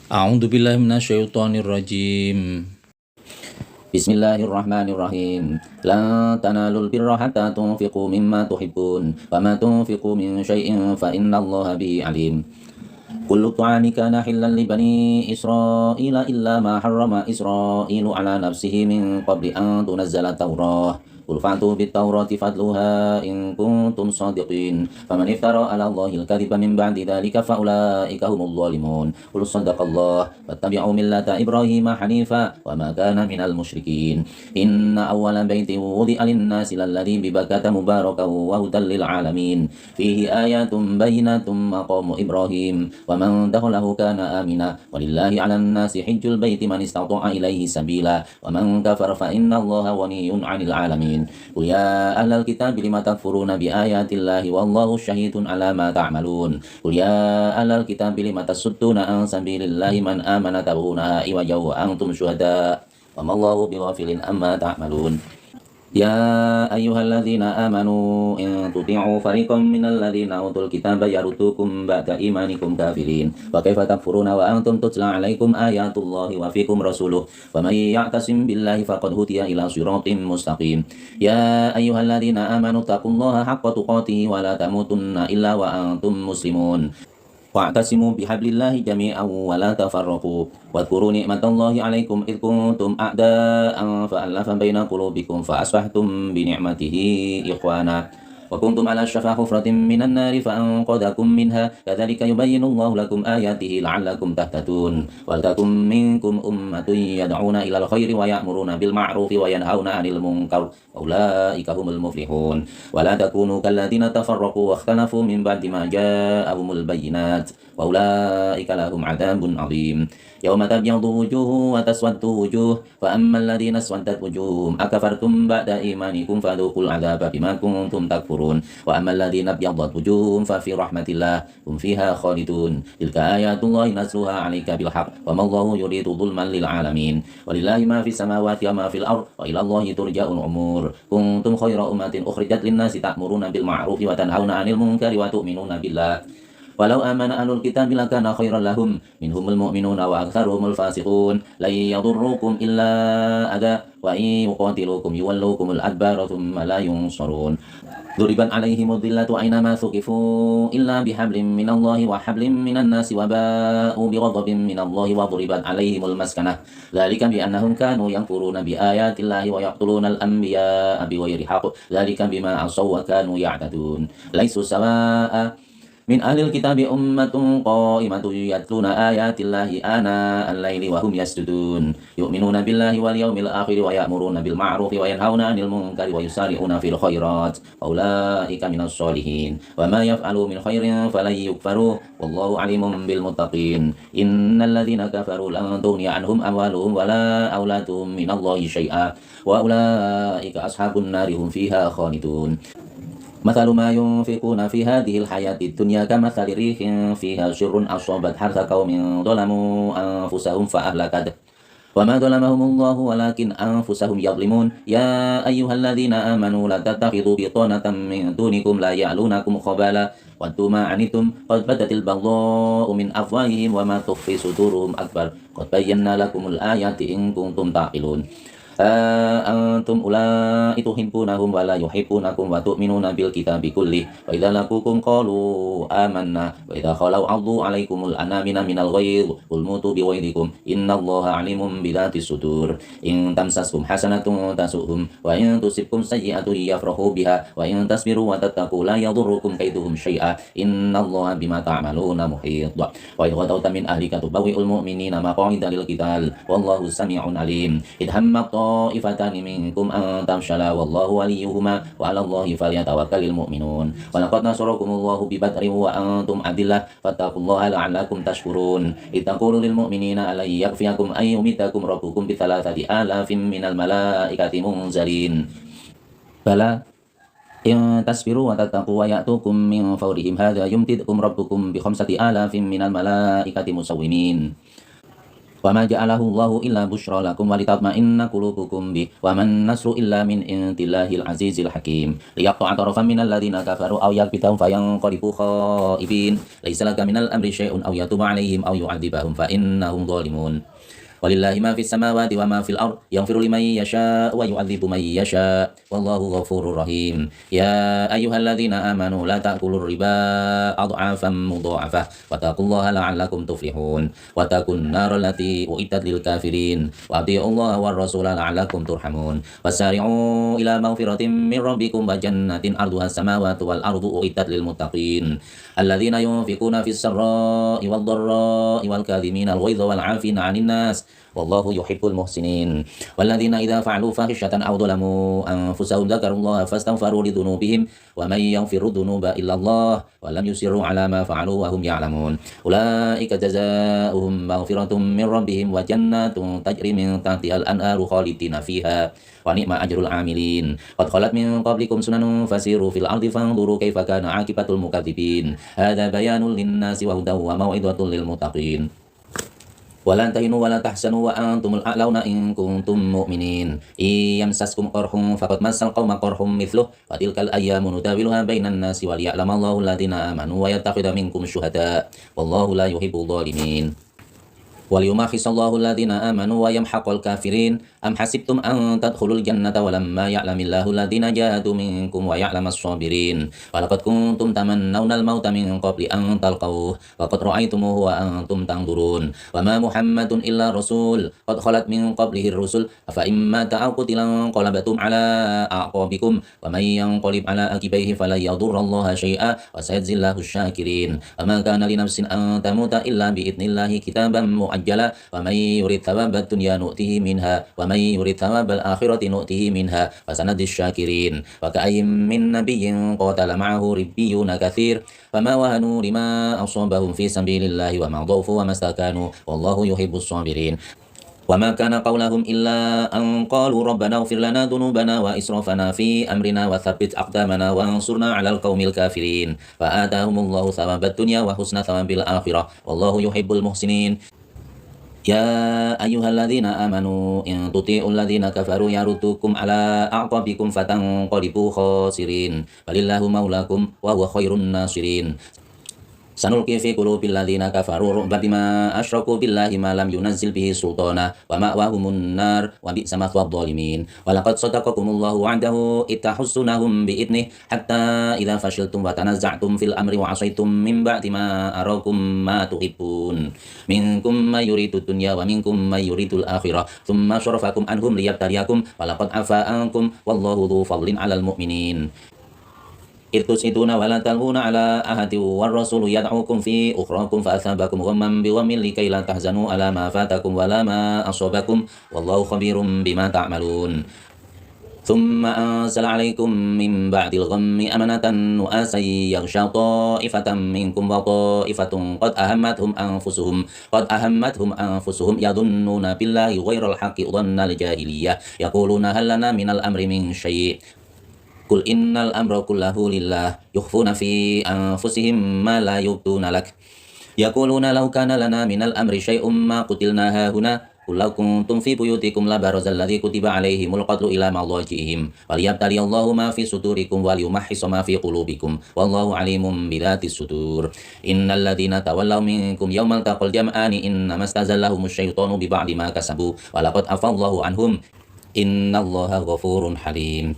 A'udzu billahi minasyaitonir rajim. Bismillahirrahmanirrahim. Lan tanalul birra hatta tunfiqu mimma tuhibbun, wa ma tunfiqu min syai'in fa innallaha bihi alim. Kullu ta'ami kana hillan li bani Israila illa ma harrama Israilu ala nafsihi min qabli an tunazzala Taurah. Qul fa'tu bit-taurati fatluha in kuntum shadiqin. Faman iftara 'ala Allahil kadhiba min ba'di dzalika fa ulaika humudz zalimun. Qul shadaqallah wattabi'u millata Ibrahima hanifa wa ma kana minal musyrikin. Inna awwala baitin wudi'a lin-nasi lalladzi bi Bakkata mubarakan wa hudan lil 'alamin. Fihi ayatun bayyinatun maqamu Ibrahim wa man dakhalahu kana amina. Walillahi 'alan nasi hajjul baiti man istata'a ilaihi sabila wa man kafara fa innallaha ghaniyyun 'anil 'alamin. Qul ya ahlal kitab lima takfuruna bi ayatillahi wallahu syahidun 'ala ma ta'malun. Qul ya ahlal kitab lima tasudduna an sabilillahi man amana tabghuna iwaja wa antum syuhada wa mallahu bighafilin amma ta'malun. Ya ayyuhalladzina amanu in tuti'u fariqam minalladzina utul kitaba yaruddukum ba'da imanikum kafirin wa kaifa takfuruna wa antum tutla 'alaikum ayatullahi wa fikum rasuluh wa may ya'tasim billahi faqad hutiya ila siratim mustaqim. Ya ayyuhalladzina amanu taqullaha haqqa tuqatih wa la tamutunna illa wa antum muslimun. Wa'tasimu bihablillahi jami'an wa la tafarraqu wadhkuru ni'matallahi 'alaikum id kuntum a'da'an fa'alafa baina qulubikum fa asbahtum bi ni'matihi ikhwana wa kuntum 'ala syafa hufratin minan nari fa'anqadhakum minha kadzalika yubayyinullahu lakum ayatihi la'allakum tahtadun wal takum minkum ummatun yad'una ilal khairi wa ya'muruna bil ma'rufi wa yanhauna 'anil munkar wa ulaika humul muflihun wa la takunu kalladzina tafarraqu wa ikhtalafu min ba'di ma ja'ahumul bayyinat wa ulaika lahum 'adzabun 'adzim. Yauma tabyaddu wujuhun wa taswaddu wujuh fa ammal ladzina aswaddat wujuhum akafartum ba'da imanikum fadhuqul 'adzaba bima kuntum takfurun wa ammal ladzina abyaddat wujuhum fa fi rahmatillah hum fiha khalidun. Tilka ayatullahi nasluha 'alaika bil haqq wa mallahu yuridu dhulman lil 'alamin. Walillahi ma fis samawati wa ma fil ardh wa ila Allahi turja'ul umur. Kuntum khayra ummatin ukhrijat lin-nasi ta'muruna bil ma'rufi wa tanhauna 'anil munkari wa tu'minuna billah. Walau amana ahlul kitabi lakana khairan lahum minhumul mu'minuna wa aktsaruhumul fasiqun la yadurrukum illa adha wa in yuqatilukum yuwallukumul adbara thumma la yunsarun. Duriban alaihimud dhillatu aynama thuqifu illa bihablim minallahi wa hablim minan nasi wa ba'u bighadabin minallahi wa duribat alaihimul maskanah dzalika bi annahum kanu yanfuruna bi ayatillahi wa yaqtulunal anbiya'a bighairi haqq dzalika bima asaw wa kanu ya'tadun. Laisu sawa'a min ahlil kitabi ummatun qa'imatun yatluna ayatillahi ana al-laili wa hum yasjudun yu'minuna billahi wal yawmil akhir wa ya'muruna bil ma'rufi wa yanhauna 'anil munkari wa yusari'una fil khairat wa ulaika minas sholihin wa ma yaf'alu min khairin falan yukfaru wallahu 'alimun bil muttaqin. Innal ladzina kafaru lan tughniya 'anhum amwaluhum wala auladuhum minallahi syai'a wa ulaika ashabun nari hum fiha khalidun. Mathalu ma yunfiquna fi hadhil hayatid dunya kamathali rihin fiha syurrun asabat hartha qaumin dhalamu anfusahum fa ahlakat wa ma dhalamahumullahu walakin anfusahum yadhlimun. Ya ayyuhalladzina amanu la tattakhidhu bitanatan min dunikum la ya'lunakum khabala waddu ma anitum qad badatil baghdha'u min afwahihim wa ma tukhfi suduruhum akbar qad bayyana lakumul ayati in kuntum taqilun. Antum ulai tuhibbunahum wa la yuhibbunakum wa tu'minuna bil kitabi kullih wa idza laqukum qalu amanna wa idza khalau 'addu 'alaikumul anamina minal ghaidh qul mutu bi ghaidhikum innallaha 'alimun bidatis sudur. In tamsaskum hasanatun tasuhum wa in tusibkum sayyi'atun yafrahu biha wa in tasbiru wa tattaqu la yadurrukum kaiduhum syai'a innallaha bima ta'maluna muhit. Wa idza ghadawta min ahlika tubawwi'ul mu'minina maq'ida lil qital wallahu sami'un 'alim. Idhamma ta'ifatani minkum an tamshala wallahu waliyuhuma wa 'ala Allahi falyatawakkalul mu'minun. Wa laqad nasarakumullahu bi badrin wa antum adillah fattaqullaha la'allakum tashkurun. Ittaqulu lil mu'minina alay yakfiyakum ay yumitakum rabbukum bi thalathati alafin minal malaikati munzalin. Bala in tasbiru wa tattaqu wa ya'tukum min fawrihim hadza yumtidkum rabbukum bi khamsati alafin minal malaikati musawwimin. وما جعله الله إلا بشرى لكم ولتطمئن قلوبكم به وما النصر إلا من عند الله العزيز الحكيم ليقطع طرفا من الذين كفروا أو يكبتهم فينقلبوا خائبين ليس لك من الأمر شيء أو يتوب عليهم أو يعذبهم فإنهم ظالمون ولله ما في السماوات وما في الأرض يغفر لمن يشاء ويعذب من يشاء والله غفور رحيم يا أيها الذين آمنوا لا تأكلوا الربا أضعافا مضاعفة واتقوا الله لعلكم تفلحون واتقوا النار التي أعدت للكافرين وأطيعوا الله والرسول لعلكم ترحمون وسارعوا إلى مغفرة من ربكم وجنة أرضها السماوات والأرض أعدت للمتقين الذين ينفقون في السراء والضراء والكاظمين الغيظ والعافين عن الناس والله يحب المحسنين والذين إذا فعلوا فاحشة أو ظلموا أنفسهم ذكروا الله فاستغفروا لذنوبهم ومن يغفر الذنوب إلا الله ولم يصروا على ما فعلوا وهم يعلمون أولئك جزاؤهم مغفرة من ربهم وجنات تجري من تحتها الأنهار خالدين فيها ونعم أجر العاملين قد خلت من قبلكم سنن فسيروا في الأرض فانظروا كيف كان عاقبة المكذبين هذا بيان للناس وهدى وموعظة للمتقين ولا تهنوا ولا تحزنوا وأنتم الأعلون إن كنتم مؤمنين إن يمسسكم قرح فقد مس القوم قرح مثله وتلك الأيام نداولها بين الناس وليعلم الله الذين آمنوا ويتخذ منكم شهداء والله لا يحب الظالمين وليمحص الله الذين آمنوا ويمحق الكافرين أم حسبتم أن تدخلوا الجنة ولما يعلم الله الذين جاهدوا منكم ويعلم الصابرين ولقد كنتم تمنون الموت من قبل أن تلقوه وقد رأيتموه وأنتم تنظرون وما محمد إلا رسول قد خلت من قبله الرسل أفإن مات أو قتل انقلبتم على أعقابكم ومن ينقلب على عقبيه فلن يضر الله شيئا وسيجزي الله الشاكرين وما كان لنفس أن تموت إلا بإذن الله كتابا مؤجلا ومن يريد ثواب الدنيا نؤته منها ومن يريد ثواب الآخرة نؤته منها وسنجزي الشاكرين وكأي من نبي قاتل معه ربيون كثير فما وهنوا لما أصابهم في سبيل الله وما ضعفوا وما استكانوا والله يحب الصابرين وما كان قولهم إلا أن قالوا ربنا اغفر لنا ذنوبنا وإسرافنا في أمرنا وثبت أقدامنا وانصرنا على القوم الكافرين فآتاهم الله ثواب الدنيا وحسن ثواب الآخرة والله يحب المحسنين يا أيها الذين آمنوا إن تطيعوا الذين كفروا يردوكم على أعقابكم فتنقلبوا خاسرين فلله مولاكم وهو خير الناصرين سنلقي في قلوب الذين كفروا الرعب بما أشركوا بالله ما لم ينزل به سلطانا ومأواهم النار وبئس مثوى الظالمين ولقد صدقكم الله وعده إذ تحسونهم بإذنه حتى إذا فشلتم وتنازعتم في الأمر وعصيتم من بعد ما أراكم ما تحبون منكم من يريد الدنيا ومنكم من يريد الآخرة ثم صرفكم عنهم ليبتليكم ولقد عفا عنكم والله ذو فضل على المؤمنين إذ تسعدون ولا تلوون على أحد والرسول يدعوكم في أخراكم فأثابكم غما بغم لكي لا تحزنوا على ما فاتكم ولا ما أصابكم والله خبير بما تعملون ثم أنزل عليكم من بعد الغم أمنة نؤاسا يغشى طائفة منكم وطائفة قد أهمتهم أنفسهم يظنون بالله غير الحق ظن الجاهلية يقولون هل لنا من الأمر من شيء قل إن الأمر كله لله يخفون في أنفسهم ما لا يبدون لك يقولون لو كان لنا من الأمر شيء ما قتلنا هاهنا قل لو كنتم في بيوتكم لبرز الذي كتب عليهم القتل إلى مضاجعهم وليبتلي الله ما في صدوركم وليمحص ما في قلوبكم والله عليم بذات الصدور إن الذين تولوا منكم يوم التقى الجمعان إنما استزلهم الشيطان ببعض ما كسبوا ولقد عفا الله عنهم إن الله غفور حليم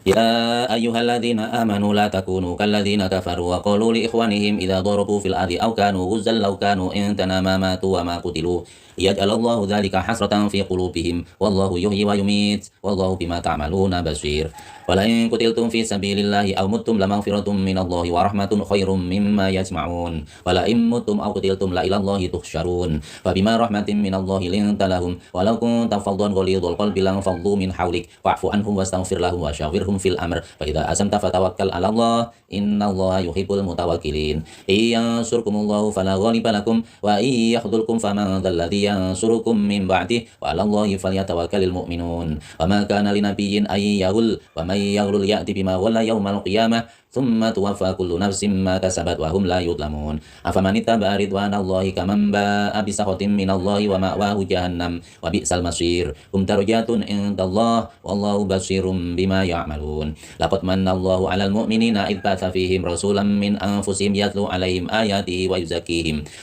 يا أيها الذين آمنوا لا تكونوا كالذين كفروا وقالوا لإخوانهم إذا ضربوا في الأرض أو كانوا غزا لو كانوا عندنا ما ماتوا وما قتلوا يجعل الله ذلك حسرة في قلوبهم والله يحيي ويميت والله بما تعملون بصير ولئن قتلتم في سبيل الله أو متم لمغفرة من الله ورحمة خير مما يجمعون ولئن متم أو قتلتم لإلى الله تحشرون فبما رحمة من الله لنت لهم ولو كنت فظا غليظ القلب لانفضوا من حولك فاعف عنهم واستغفر لهم وشاورهم في الأمر فإذا أزمت فتوكل على الله إن الله يحب المتوكلين إن ينصركم الله فلا غالب لكم وإن يخذلكم فمن ذا الذي ينصركم من بعده وعلى الله فليتوكل المؤمنون وما كان لنبي أن يغل ومن يغل يأتي بما غل يوم القيامة ثم توفى كل نفس ما كسبت وهم لا يظلمون أفمن اتبع رضوان الله كمن باء بسخط من الله ومأواه جهنم وبئس المصير هم درجات عند الله والله بصير بما يعملون لقد من الله على المؤمنين إذ بعث فيهم رسولا من أنفسهم يتلو عليهم آياته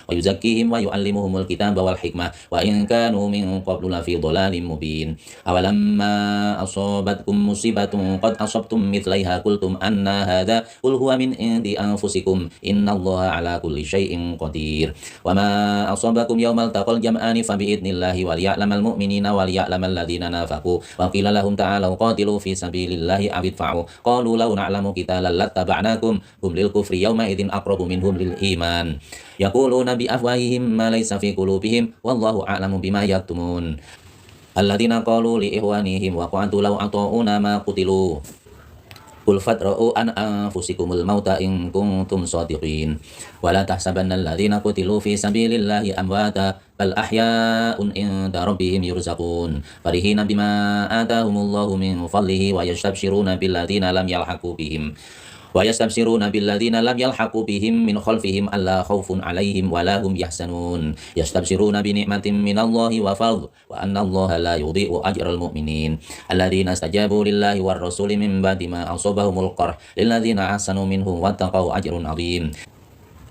ويزكيهم ويعلمهم الكتاب والحكمة وإن كانوا من قبل لفي ضلال مبين أولما أصابتكم مصيبة قد أصبتم مثليها قلتم أن هذا قل هو من عند أنفسكم إن الله على كل شيء قدير وما أصابكم يوم التقى الجمعان فبإذن الله وليعلم المؤمنين وليعلم الذين نافقوا وقيل لهم تعالوا قاتلوا في سبيل الله أو ادفعوا قالوا لو نعلم قتالا لاتبعناكم هم للكفر يومئذ أقرب منهم للإيمان يقولون بأفواههم ما ليس في قلوبهم والله أعلم بما يكتمون الذين قالوا لإخوانهم وقعدوا لو أطاعونا ما قتلوا قل فادرؤوا عن أنفسكم الموت إن كنتم صادقين ولا تحسبن الذين قتلوا في سبيل الله أمواتا بل أحياء عند ربهم يرزقون فرحين بما آتاهم الله من فضله ويستبشرون بالذين لم يلحقوا بهم من خلفهم ألا خوف عليهم ولا هم يحزنون يستبشرون بنعمة من الله وفضل وأن الله لا يضيء أجر المؤمنين الذين استجابوا لله والرسول من بعد ما أصابهم القرح للذين أحسنوا منهم واتقوا أجر عظيم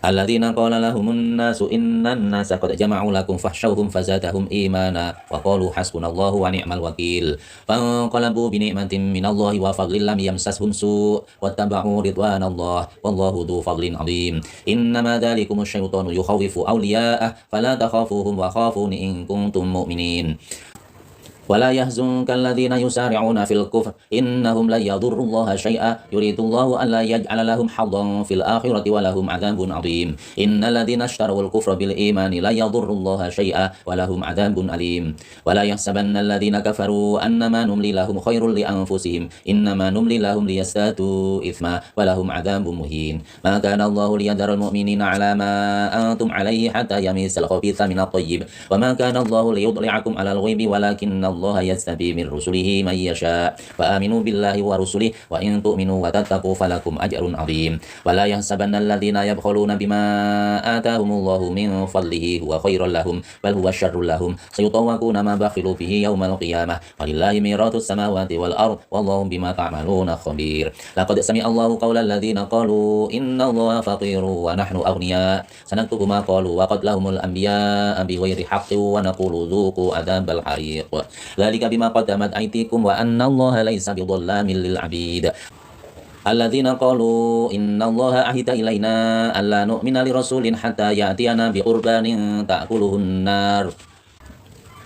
الذين قال لهم الناس إن الناس قد جمعوا لكم فاخشوهم فزادهم إيمانا وقالوا حسبنا الله ونعم الوكيل فانقلبوا بنعمة من الله وفضل لم يمسسهم سوء واتبعوا رضوان الله والله ذو فضل عظيم إنما ذلكم الشيطان يخوف أولياءه فلا تخافوهم وخافون إن كنتم مؤمنين ولا يحزنك الذين يسارعون في الكفر إنهم لن يضروا الله شيئا يريد الله ألا يجعل لهم حظا في الآخرة ولهم عذاب عظيم إن الذين اشتروا الكفر بالإيمان لا يضروا الله شيئا ولهم عذاب أليم ولا يحسبن الذين كفروا أنما نملي لهم خير لأنفسهم إنما نملي لهم ليزدادوا إثما ولهم عذاب مهين ما كان الله ليذر المؤمنين على ما أنتم عليه حتى يميز الخبيث من الطيب وما كان الله ليطلعكم على الغيب ولكن الله يستبي من رسله من يشاء فآمنوا بالله ورسله وإن تؤمنوا وتتقوا فلكم أجر عظيم ولا يحسبن الذين يبخلون بما آتاهم الله من فضله هو خير لهم بل هو شر لهم سيطوقون ما بخلوا به يوم القيامة ولله ميراث السماوات والأرض والله بما تعملون خبير لقد سمع الله قول الذين قالوا إن الله فقير ونحن أغنياء سنكتب ما قالوا وقتلهم الأنبياء بغير حق ونقول ذوقوا عذاب الحريق ذلك بما قدمت أيديكم وأن الله ليس بظلام للعبيد الذين قالوا إن الله عهد إلينا ألا نؤمن لرسول حتى يأتينا بقربان تأكله النار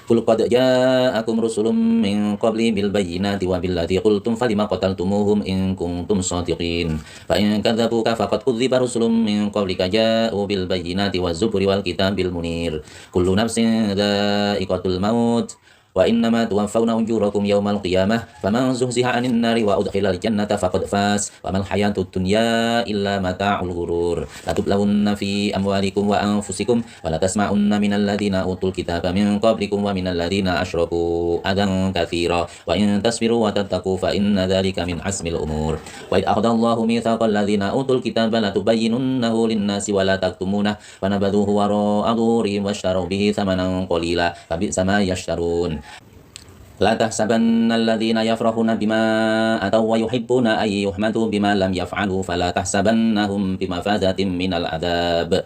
قل قد جاءكم رسل من قبلي بالبينات وبالذي قلتم فلم قتلتموهم إن كنتم صادقين فإن كذبوك فقد كذب رسل من قبلك جاءوا بالبينات والزبر والكتاب المنير كل نفس ذائقة الموت وإنما توفون أجوركم يوم القيامة فمن زحزح عن النار وأدخل الجنة فقد فاز وما الحياة الدنيا إلا متاع الغرور لتبلون في أموالكم وأنفسكم ولتسمعن من الذين أوتوا الكتاب من قبلكم ومن الذين أشركوا أذى كثيرا وإن تصبروا وتتقوا فإن ذلك من عزم الأمور وإذ أخذ الله ميثاق الذين أوتوا الكتاب لتبيننه للناس ولا تكتمونه فنبذوه وراء ظهورهم واشتروا به ثمنا قليلا فبئس ما يشترون لا تحسبن الذين يفرحون بما أتوا ويحبون أن يحمدوا بما لم يفعلوا فلا تحسبنهم بمفازة من العذاب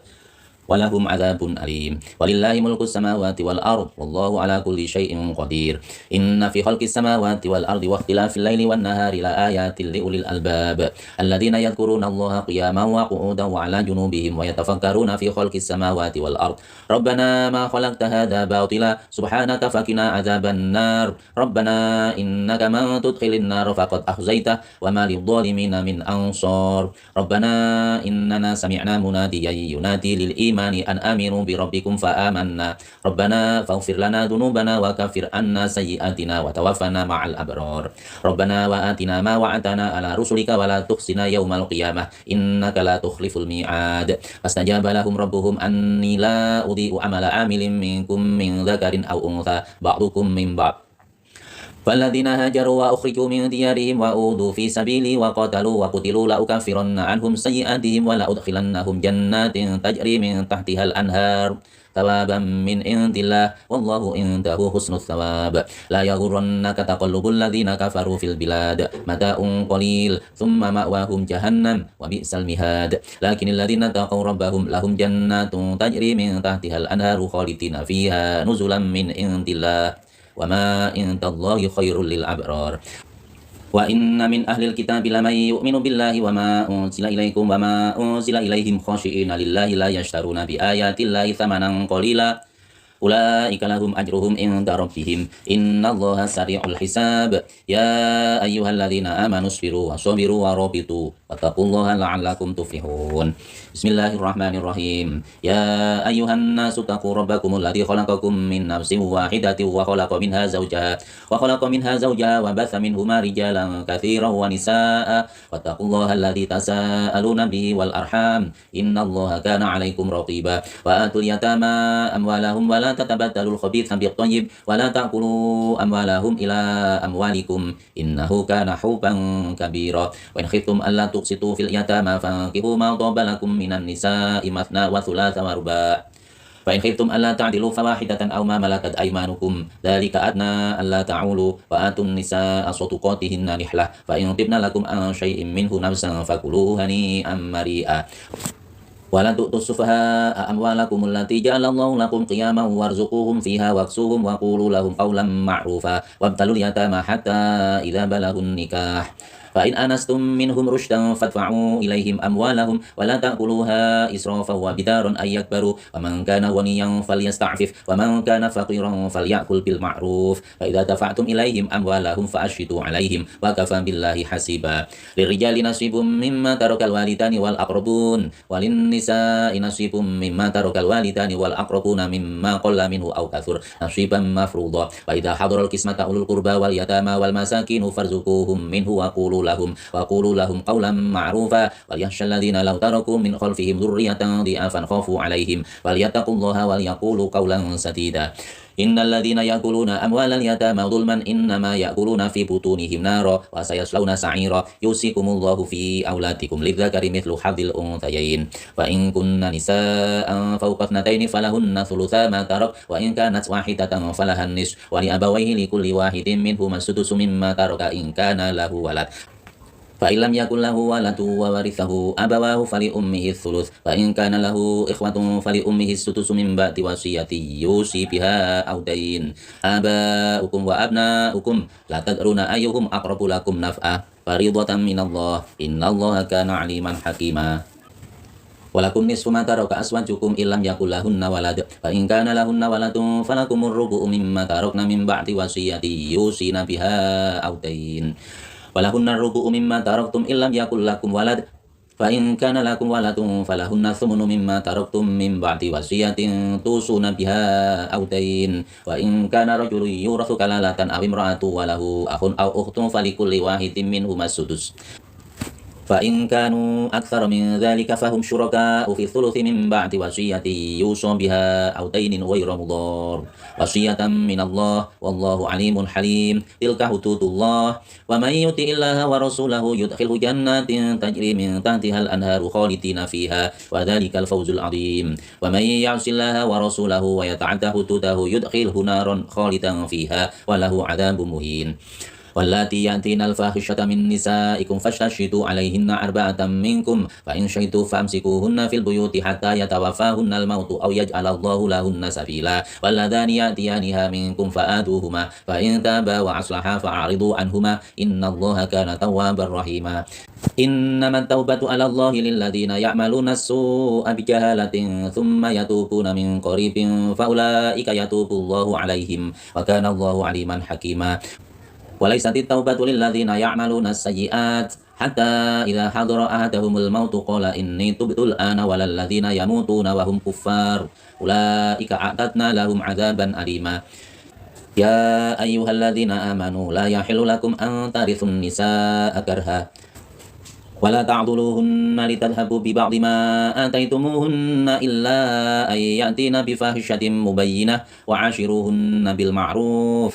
ولهم عذاب أليم ولله ملك السماوات والأرض والله على كل شيء قدير إن في خلق السماوات والأرض واختلاف الليل والنهار لآيات لأولي الألباب الذين يذكرون الله قياما وقعودا وعلى جنوبهم ويتفكرون في خلق السماوات والأرض ربنا ما خلقت هذا باطلا سبحانك فقنا عذاب النار ربنا إنك من تدخل النار فقد أخزيته وما للظالمين من أنصار ربنا إننا سمعنا مناديا ينادي للإيمان أن آمنوا بربكم فآمنا ربنا فاغفر لنا ذنوبنا وكفر عنا سيئاتنا وتوفنا مع الأبرار ربنا وآتنا ما وعدتنا على رسلك ولا تخزنا يوم القيامة إنك لا تخلف الميعاد فاستجاب لهم ربهم أني لا أضيء عمل عامل منكم من ذكر أو أنثى بعضكم من بعض فالذين هاجروا وأخرجوا من ديارهم وأوذوا في سبيلي وقاتلوا وقتلوا لأكفرن عنهم سيئاتهم ولأدخلنهم جنات تجري من تحتها الأنهار ثوابا من عند الله والله عنده حسن الثواب لا يغرنك تقلب الذين كفروا في البلاد متاع قليل ثم مأواهم جهنم وبئس المهاد لكن الذين اتقوا ربهم لهم جنات تجري من تحتها الأنهار خالدين فيها نزلا من عند الله وما عند الله خير للأبرار وإن من أهل الكتاب لمن يؤمن بالله وما أنزل إليكم وما أنزل إليهم خاشعين لله لا يشترون بآيات الله ثمنا قليلا أولئك لهم أجرهم عند ربهم إن الله سريع الحساب يا أيها الذين آمنوا اصبروا وصبروا ورابطوا واتقوا الله لعلكم تفلحون بسم الله الرحمن الرحيم يا أيها الناس اتقوا ربكم الذي خلقكم من نفس واحدة وخلق منها زوجها وبث منهما رجالا كثيرا ونساء واتقوا الله الذي تساءلون به والأرحام إن الله كان عليكم رقيبا وآتوا اليتامى أموالهم ولا تتبدلوا الخبيث بالطيب ولا تأكلوا أموالهم إلى أموالكم إنه كان حوبا كبيرا وإن خفتم ألا تقسطوا في اليتامى فانكحوا ما طاب لكم من النساء مثنى وثلاث ورباع فإن خفتم ألا تعدلوا فواحدة أو ما ملكت أيمانكم ذلك أدنى ألا تعولوا وآتوا النساء صدقاتهن نحلة فإن طبن لكم عن شيء منه نفسا فكلوه هنيئا مريئا ولا تؤتوا السفهاء أموالكم التي جعل الله لكم قياما وارزقوهم فيها واكسوهم وقولوا لهم قولا معروفا وابتلوا اليتامى حتى إذا بلغوا النكاح فإن آنستم منهم رشدا فادفعوا إليهم أموالهم ولا تأكلوها إسرافا وبدارا أن يكبروا ومن كان غنيا فليستعفف ومن كان فقيرا فليأكل بالمعروف فإذا دفعتم إليهم أموالهم فأشهدوا عليهم وكفى بالله حسيبا للرجال نصيب مما ترك الوالدان والأقربون وللنساء نصيب مما ترك الوالدان والأقربون مما قل منه أو كثر نصيبا مفروضا وإذا حضر القسمة أولو القربى واليتامى والمساكين فارزقوهم منه وقولوا لهم قولا معروفا وليخشى الذين لو تركوا من خلفهم ذرية ضعافا خافوا عليهم فليتقوا الله وليقولوا قولا سديدا إن الذين يأكلون أموال اليتامى ظلما إنما يأكلون في بطونهم نارا وسيصلون سعيرا يوصيكم الله في أولادكم للذكر مثل حظ الأنثيين وإن كن نساء فوق اثنتين فلهن ثلثا ما ترك وإن كانت واحدة فلها النصف ولأبويه لكل واحد منهما السدس مما ترك إن كان له ولد فإن لم يكن له ولد وورثه أبواه فلأمه الثلث فإن كان له إخوة فلأمه السدس من بعد وصية يوصي بها أو دين آباؤكم وأبناؤكم لا تدرون أيهم أقرب لكم نفعا فريضة من الله إن الله كان عليما حكيما ولكم نصف ما ترك أزواجكم إن لم يكن لهن ولد فإن كان لهن ولد فلكم الربع مما تركن من بعد وصية يوصين بها أو دين ولهن الربع مما تركتم إن لم يكن لكم ولد فإن كان لكم ولد فلهن الثمن مما تركتم من بعد وصية توصون بها أو دين وإن كان رجل يورث كلالة أو امرأة وله أخ أو أخت فلكل واحد منهما السدس فإن كانوا أكثر من ذلك فهم شركاء في الثلث من بعد وصية يوصى بها أو دين غير مضار وصية من الله والله عليم حليم تلك حدود الله ومن يطع الله ورسوله يدخله جنات تجري من تحتها الأنهار خالدين فيها وذلك الفوز العظيم ومن يعص الله ورسوله ويتعدى حدوده يدخله نارا خالدا فيها وله عذاب مهين واللاتي يأتين الفاحشة من نسائكم فاستشهدوا عليهن أربعة منكم فإن شهدوا فأمسكوهن في البيوت حتى يتوفاهن الموت أو يجعل الله لهن سبيلا واللذان يأتيانها منكم فآذوهما فإن تابا وأصلحا فأعرضوا عنهما إن الله كان توابا رحيما إنما التوبة على الله للذين يعملون السوء بجهالة ثم يتوبون من قريب فأولئك يتوب الله عليهم وكان الله عليما حكيما وليست التوبة للذين يعملون السيئات حتى إذا حضر أحدهم الموت قال إني تبت الآن ولا الذين يموتون وهم كفار أولئك أعتدنا لهم عذابا أليما يا أيها الذين آمنوا لا يحل لكم أن ترثوا النساء كرها ولا تعضلوهن لتذهبوا ببعض ما آتيتموهن إلا أن يأتين بفاحشة مبينة وعاشروهن بالمعروف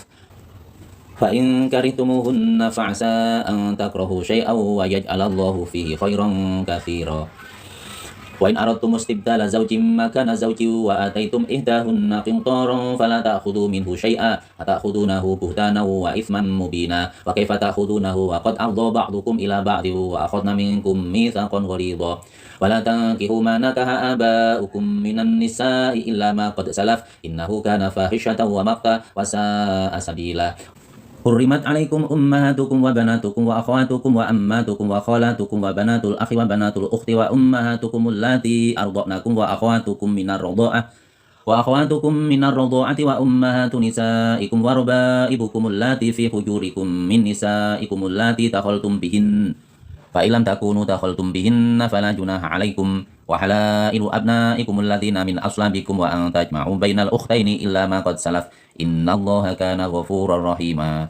فإن كرهتموهن فعسى أن تكرهوا شيئا ويجعل الله فيه خيرا كثيرا وإن أردتم استبدال زوج مكان زوج وآتيتم إحداهن قنطارا فلا تأخذوا منه شيئا أتأخذونه بهتانا وإثما مبينا وكيف تأخذونه وقد أفضى بعضكم إلى بعض وأخذن منكم ميثاقا غليظا ولا تنكحوا ما نكح آباؤكم من النساء إلا ما قد سلف إنه كان فاحشة ومقتا وساء سبيلا حرمت عليكم أمهاتكم وبناتكم وأخواتكم وأماتكم وخالاتكم وبنات الأخ وبنات الأخت وأمهاتكم اللاتي أرضعنكم وأخواتكم من الرضاعة وأمهات نسائكم وربائبكم اللاتي في حجوركم من نسائكم اللاتي دخلتم بهن فإن لم تكونوا دخلتم بهن فلا جناح عليكم وحلائل أبنائكم الذين من أصلابكم وأن تجمعوا بين الأختين إلا ما قد سلف إن الله كان غفورا رحيما